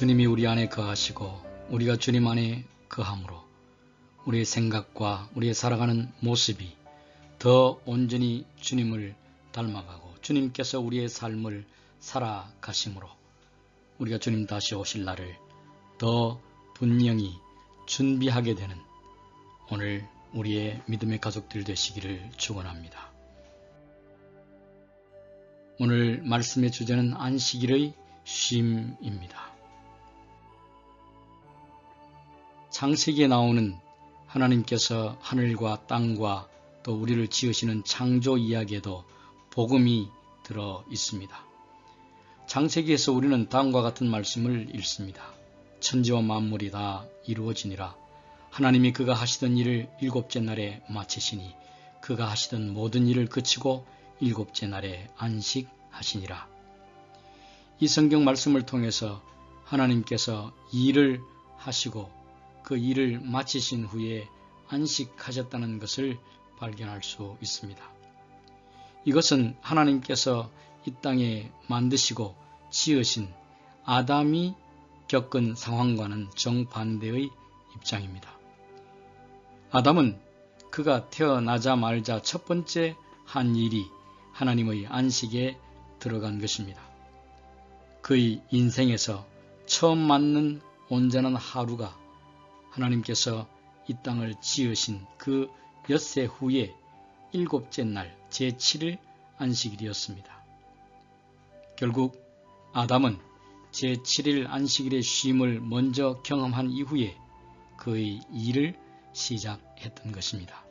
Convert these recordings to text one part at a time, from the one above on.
주님이 우리 안에 거하시고 우리가 주님 안에 거함으로 우리의 생각과 우리의 살아가는 모습이 더 온전히 주님을 닮아가고 주님께서 우리의 삶을 살아가심으로 우리가 주님 다시 오실 날을 더 분명히 준비하게 되는 오늘 우리의 믿음의 가족들 되시기를 축원합니다. 오늘 말씀의 주제는 안식일의 쉼입니다. 창세기에 나오는 하나님께서 하늘과 땅과 또 우리를 지으시는 창조 이야기에도 복음이 들어 있습니다. 창세기에서 우리는 다음과 같은 말씀을 읽습니다. 천지와 만물이 다 이루어지니라. 하나님이 그가 하시던 일을 일곱째 날에 마치시니 그가 하시던 모든 일을 그치고 일곱째 날에 안식하시니라. 이 성경 말씀을 통해서 하나님께서 일을 하시고 그 일을 마치신 후에 안식하셨다는 것을 발견할 수 있습니다. 이것은 하나님께서 이 땅에 만드시고 지으신 아담이 겪은 상황과는 정반대의 입장입니다. 아담은 그가 태어나자마자 첫 번째 한 일이 하나님의 안식에 들어간 것입니다. 그의 인생에서 처음 맞는 온전한 하루가 하나님께서 이 땅을 지으신 그 엿새 후에 일곱째 날 제7일 안식일이었습니다. 결국 아담은 제7일 안식일의 쉼을 먼저 경험한 이후에 그의 일을 시작했던 것입니다.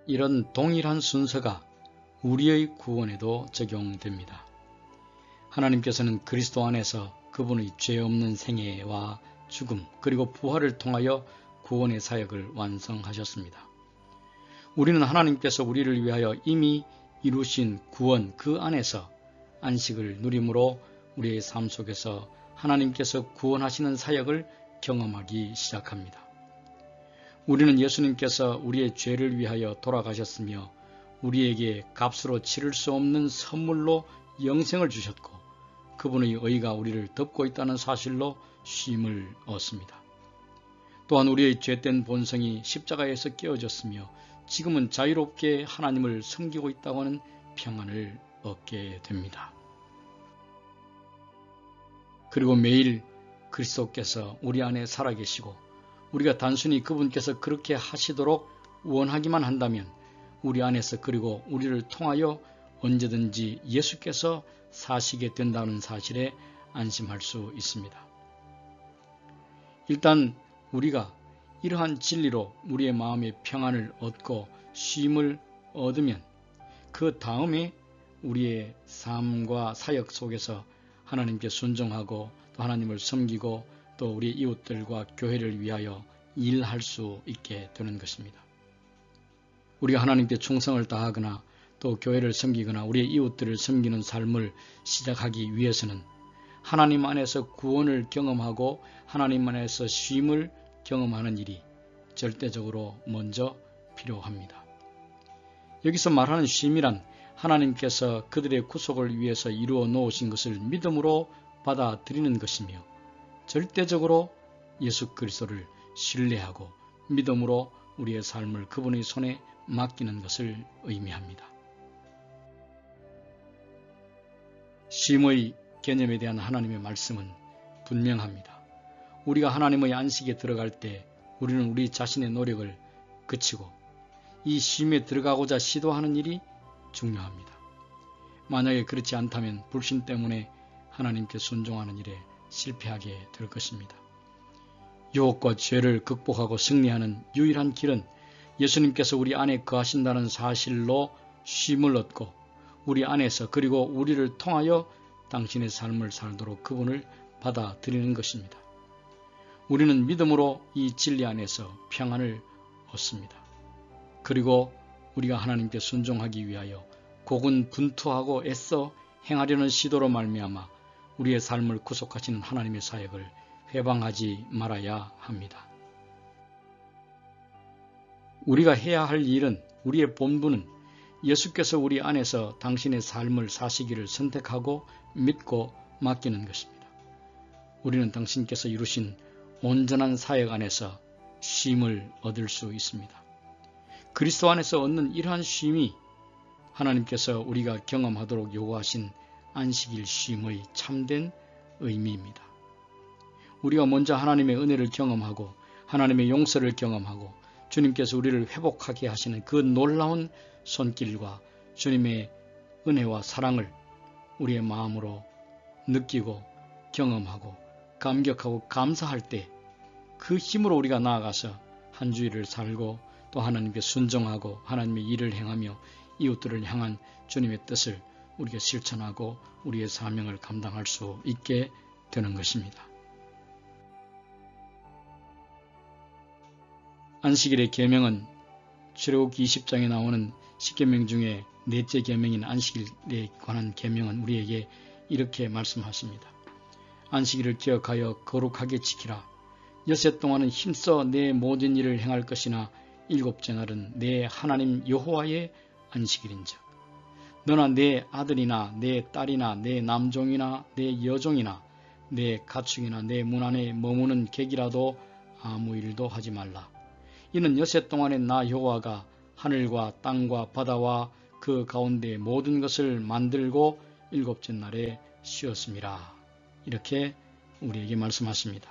이런 동일한 순서가 우리의 구원에도 적용됩니다. 하나님께서는 그리스도 안에서 그분의 죄 없는 생애와 죽음 그리고 부활을 통하여 구원의 사역을 완성하셨습니다. 우리는 하나님께서 우리를 위하여 이미 이루신 구원 그 안에서 안식을 누림으로 우리의 삶 속에서 하나님께서 구원하시는 사역을 경험하기 시작합니다. 우리는 예수님께서 우리의 죄를 위하여 돌아가셨으며 우리에게 값으로 치를 수 없는 선물로 영생을 주셨고 그분의 의가 우리를 덮고 있다는 사실로 쉼을 얻습니다. 또한 우리의 죄된 본성이 십자가에서 깨어졌으며 지금은 자유롭게 하나님을 섬기고 있다고 하는 평안을 얻게 됩니다. 그리고 매일 그리스도께서 우리 안에 살아계시고 우리가 단순히 그분께서 그렇게 하시도록 원하기만 한다면 우리 안에서 그리고 우리를 통하여 언제든지 예수께서 사시게 된다는 사실에 안심할 수 있습니다. 일단 우리가 이러한 진리로 우리의 마음의 평안을 얻고 쉼을 얻으면 그 다음에 우리의 삶과 사역 속에서 하나님께 순종하고 또 하나님을 섬기고 또 우리 이웃들과 교회를 위하여 일할 수 있게 되는 것입니다. 우리가 하나님께 충성을 다하거나 또 교회를 섬기거나 우리의 이웃들을 섬기는 삶을 시작하기 위해서는 하나님 안에서 구원을 경험하고 하나님 안에서 쉼을 경험하는 일이 절대적으로 먼저 필요합니다. 여기서 말하는 쉼이란 하나님께서 그들의 구속을 위해서 이루어 놓으신 것을 믿음으로 받아들이는 것이며 절대적으로 예수 그리스도를 신뢰하고 믿음으로 우리의 삶을 그분의 손에 맡기는 것을 의미합니다. 쉼의 개념에 대한 하나님의 말씀은 분명합니다. 우리가 하나님의 안식에 들어갈 때 우리는 우리 자신의 노력을 그치고 이 쉼에 들어가고자 시도하는 일이 중요합니다. 만약에 그렇지 않다면 불신 때문에 하나님께 순종하는 일에 실패하게 될 것입니다. 유혹과 죄를 극복하고 승리하는 유일한 길은 예수님께서 우리 안에 거하신다는 사실로 쉼을 얻고 우리 안에서 그리고 우리를 통하여 당신의 삶을 살도록 그분을 받아들이는 것입니다. 우리는 믿음으로 이 진리 안에서 평안을 얻습니다. 그리고 우리가 하나님께 순종하기 위하여 고군분투하고 애써 행하려는 시도로 말미암아 우리의 삶을 구속하시는 하나님의 사역을 회방하지 말아야 합니다. 우리가 해야 할 일은 우리의 본분은 예수께서 우리 안에서 당신의 삶을 사시기를 선택하고 믿고 맡기는 것입니다. 우리는 당신께서 이루신 온전한 사역 안에서 쉼을 얻을 수 있습니다. 그리스도 안에서 얻는 이러한 쉼이 하나님께서 우리가 경험하도록 요구하신 안식일 쉼의 참된 의미입니다. 우리가 먼저 하나님의 은혜를 경험하고 하나님의 용서를 경험하고 주님께서 우리를 회복하게 하시는 그 놀라운 손길과 주님의 은혜와 사랑을 우리의 마음으로 느끼고 경험하고 감격하고 감사할 때 그 힘으로 우리가 나아가서 한 주일을 살고 또 하나님께 순종하고 하나님의 일을 행하며 이웃들을 향한 주님의 뜻을 우리가 실천하고 우리의 사명을 감당할 수 있게 되는 것입니다. 안식일의 계명은 출애굽기 20장에 나오는 10계명 중에 넷째 계명인 안식일에 관한 계명은 우리에게 이렇게 말씀하십니다. 안식일을 기억하여 거룩하게 지키라. 여섯 동안은 힘써 내 모든 일을 행할 것이나 일곱째 날은 내 하나님 여호와의 안식일인즉 너나 내 아들이나 내 딸이나 내 남종이나 내 여종이나 내 가축이나 내 문 안에 머무는 객이라도 아무 일도 하지 말라. 이는 여섯 동안에 나 여호와가 하늘과 땅과 바다와 그 가운데 모든 것을 만들고 일곱째 날에 쉬었음이라. 이렇게 우리에게 말씀하십니다.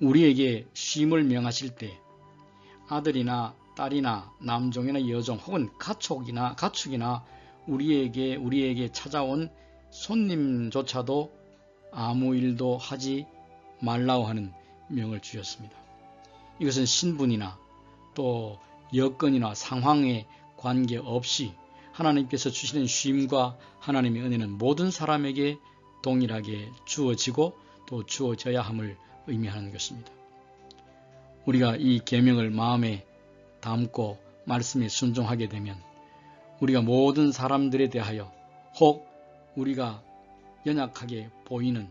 우리에게 쉼을 명하실 때 아들이나 딸이나 남종이나 여종 혹은 가축이나 우리에게 찾아온 손님조차도 아무 일도 하지 말라고 하는 명을 주셨습니다. 이것은 신분이나 또 여건이나 상황에 관계없이 하나님께서 주시는 쉼과 하나님의 은혜는 모든 사람에게 동일하게 주어지고 또 주어져야 함을 의미하는 것입니다. 우리가 이 계명을 마음에 담고 말씀에 순종하게 되면 우리가 모든 사람들에 대하여 혹 우리가 연약하게 보이는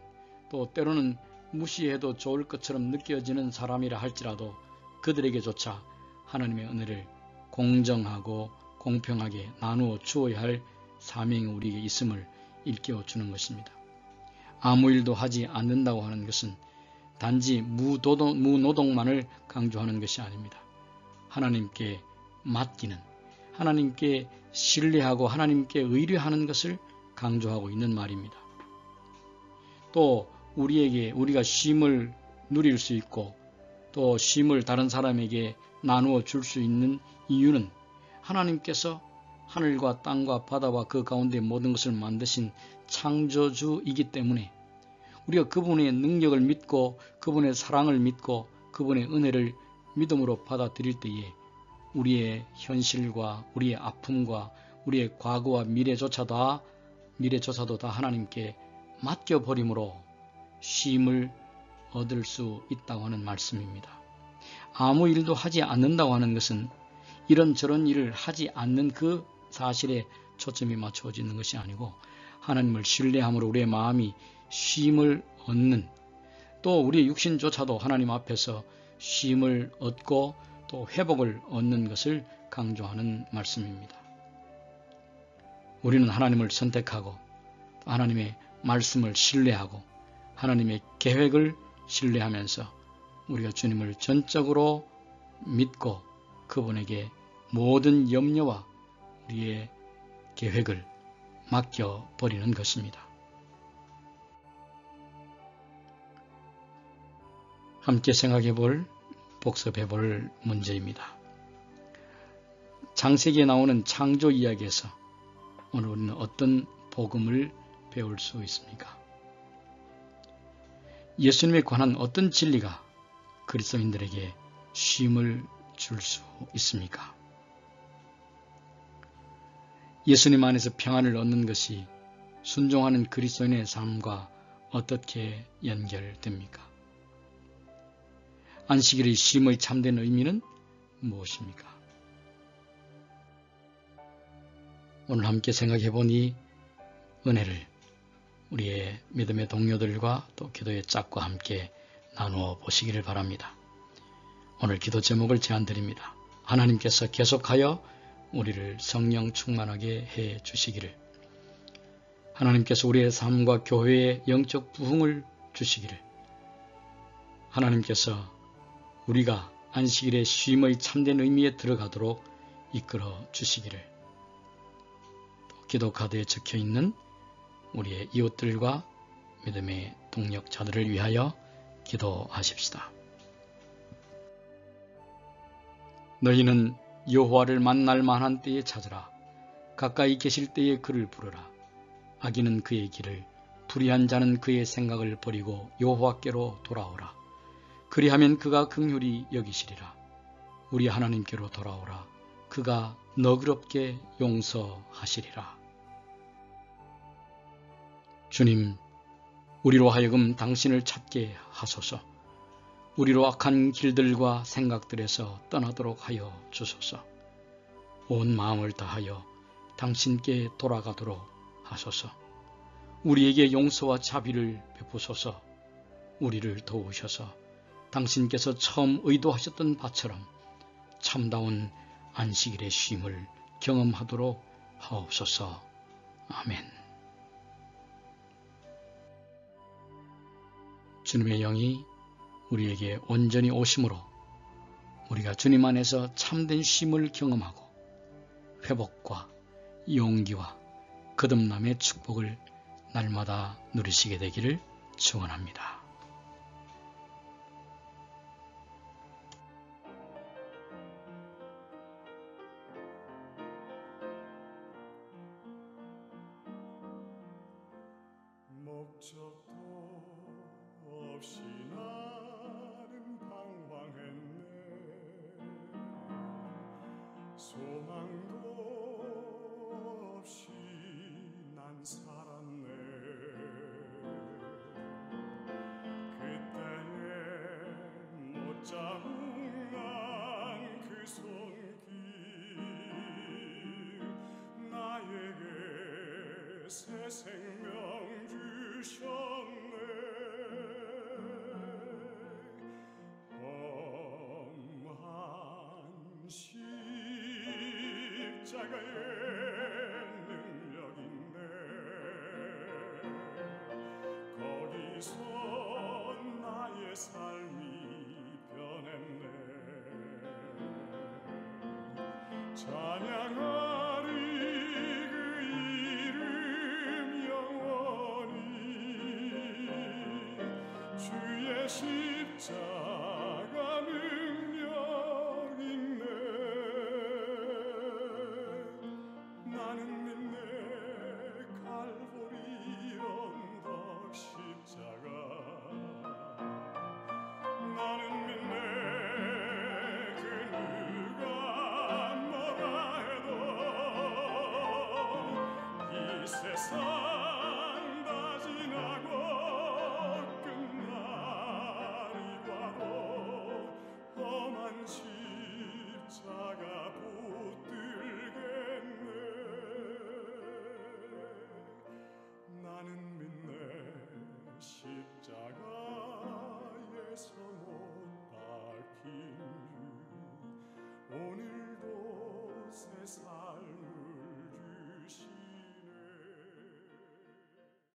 또 때로는 무시해도 좋을 것처럼 느껴지는 사람이라 할지라도 그들에게조차 하나님의 은혜를 공정하고 공평하게 나누어 주어야 할 사명이 우리에게 있음을 일깨워 주는 것입니다. 아무 일도 하지 않는다고 하는 것은 단지 무노동만을 강조하는 것이 아닙니다. 하나님께 맡기는, 하나님께 신뢰하고 하나님께 의뢰하는 것을 강조하고 있는 말입니다. 또 우리가 쉼을 누릴 수 있고 또 쉼을 다른 사람에게 나누어 줄 수 있는 이유는 하나님께서 하늘과 땅과 바다와 그 가운데 모든 것을 만드신 창조주이기 때문에 우리가 그분의 능력을 믿고 그분의 사랑을 믿고 그분의 은혜를 믿음으로 받아들일 때에 우리의 현실과 우리의 아픔과 우리의 과거와 미래조차도 다 하나님께 맡겨버림으로 쉼을 얻을 수 있다고 하는 말씀입니다. 아무 일도 하지 않는다고 하는 것은 이런저런 일을 하지 않는 그 사실에 초점이 맞춰지는 것이 아니고 하나님을 신뢰함으로 우리의 마음이 쉼을 얻는 또 우리의 육신조차도 하나님 앞에서 쉼을 얻고 또 회복을 얻는 것을 강조하는 말씀입니다. 우리는 하나님을 선택하고 하나님의 말씀을 신뢰하고 하나님의 계획을 신뢰하면서 우리가 주님을 전적으로 믿고 그분에게 모든 염려와 우리의 계획을 맡겨버리는 것입니다. 함께 생각해볼, 복습해볼 문제입니다. 창세기에 나오는 창조 이야기에서 오늘 우리는 어떤 복음을 배울 수 있습니까? 예수님에 관한 어떤 진리가 그리스도인들에게 쉼을 줄 수 있습니까? 예수님 안에서 평안을 얻는 것이 순종하는 그리스도인의 삶과 어떻게 연결됩니까? 안식일의 쉼의 참된 의미는 무엇입니까? 오늘 함께 생각해본 이 은혜를 우리의 믿음의 동료들과 또 기도의 짝과 함께 나누어 보시기를 바랍니다. 오늘 기도 제목을 제안드립니다. 하나님께서 계속하여 우리를 성령 충만하게 해 주시기를. 하나님께서 우리의 삶과 교회의 영적 부흥을 주시기를, 하나님께서 우리가 안식일의 쉼의 참된 의미에 들어가도록 이끌어 주시기를, 또 기도 카드에 적혀있는 우리의 이웃들과 믿음의 동력자들을 위하여 기도하십시다. 너희는 여호와를 만날 만한 때에 찾으라. 가까이 계실 때에 그를 부르라. 악인은 그의 길을, 불의한 자는 그의 생각을 버리고 여호와께로 돌아오라. 그리하면 그가 긍휼히 여기시리라. 우리 하나님께로 돌아오라. 그가 너그럽게 용서하시리라. 주님, 우리로 하여금 당신을 찾게 하소서. 우리로 악한 길들과 생각들에서 떠나도록 하여 주소서. 온 마음을 다하여 당신께 돌아가도록 하소서. 우리에게 용서와 자비를 베푸소서. 우리를 도우셔서 당신께서 처음 의도하셨던 바처럼 참다운 안식일의 쉼을 경험하도록 하옵소서. 아멘. 주님의 영이 우리에게 온전히 오심으로 우리가 주님 안에서 참된 쉼을 경험하고 회복과 용기와 거듭남의 축복을 날마다 누리시게 되기를 축원합니다. 목적도 없이 나는 방황했네. 소망도 없이 난 살았네. 그때에 못 잡은 그 손길 나에게 새 생명 주셨네. 험한 십자가에